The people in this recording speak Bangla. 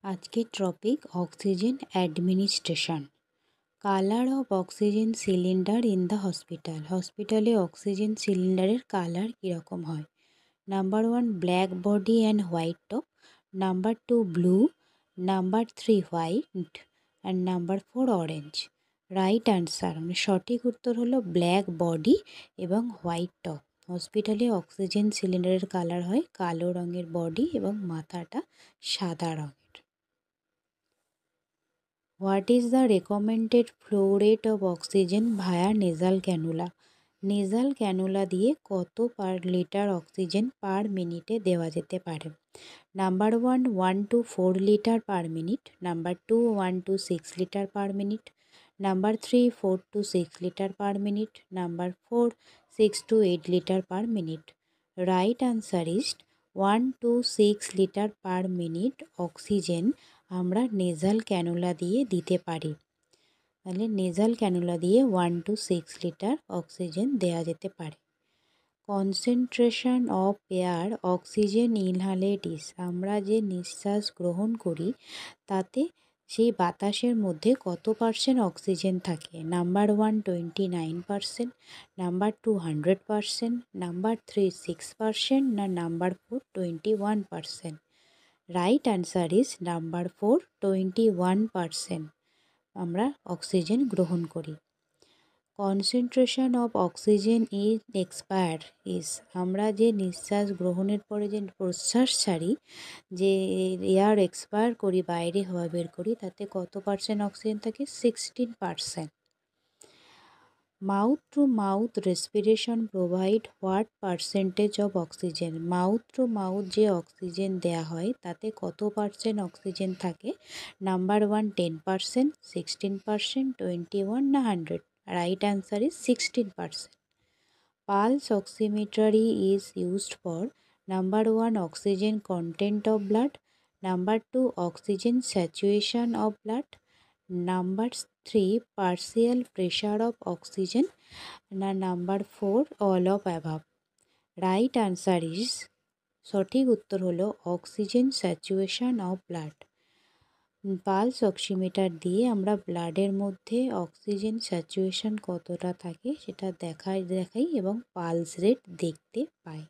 আজকের topic oxygen administration. Colour of oxygen cylinder in the hospital. হসপিটালে অক্সিজেন সিলিন্ডারের কালার কীরকম হয়? Number 1 black body and white top, number 2 blue, number 3 white and number 4 orange. Right answer সঠিক উত্তর হলো ব্ল্যাক বডি এবং হোয়াইট টপ। হসপিটালে অক্সিজেন সিলিন্ডারের কালার হয় কালো রঙের বডি এবং মাথাটা সাদা রঙের। What is the recommended flow rate of oxygen via nasal cannula? Nasal cannula দিয়ে কত পার লিটার অক্সিজেন পার মিনিটে দেওয়া যেতে পারে? Number 1 to 4 litre per minute, number 2 1 to 6 litre per minute, number 3 4 to 6 litre per minute, number 4 6 to 8 litre per minute. Right answer is 1 to 6 litre per minute oxygen আমরা নেজাল ক্যানুলা দিয়ে দিতে পারি। তাহলে নেজাল ক্যানুলা দিয়ে 1 to 6 লিটার অক্সিজেন দেওয়া যেতে পারে। Concentration of air oxygen inhaled is, আমরা যে নিঃশ্বাস গ্রহণ করি তাতে সেই বাতাসের মধ্যে কত পার্সেন্ট অক্সিজেন থাকে? নাম্বার 1 29%, নাম্বার 2 100%, নাম্বার 3 6%, না number 4 21%? Right answer is number 4 21% আমরা অক্সিজেন গ্রহণ করি। Concentration of oxygen in expire is, আমরা যে নিঃশ্বাস গ্রহণের পরে যে প্রশ্বাস ছাড়ি, যে এয়ার এক্সপায়ার করি, বাইরে হাওয়া বের করি, তাতে কত পার্সেন্ট অক্সিজেন থাকে? 16%। Mouth to mouth respiration provide what percentage of oxygen? Mouth to mouth যে অক্সিজেন দেয়া হয় তাতে কত পার্সেন্ট অক্সিজেন থাকে? নাম্বার 1 10%, 16%, 21, না 100? Right answer is 16%. Pulse oximetry is used for number 1 oxygen content of blood, number 2 oxygen স্যাচুয়েশন of blood, number 3 partial pressure of oxygen, না number 4 all of above? Right answer is, সঠিক উত্তর হলো অক্সিজেন স্যাচুয়েশন অফ ব্লাড। পালস অক্সিমিটার দিয়ে আমরা ব্লাডের মধ্যে অক্সিজেন স্যাচুয়েশন কতটা থাকে সেটা দেখাই এবং পালস রেট দেখতে পাই।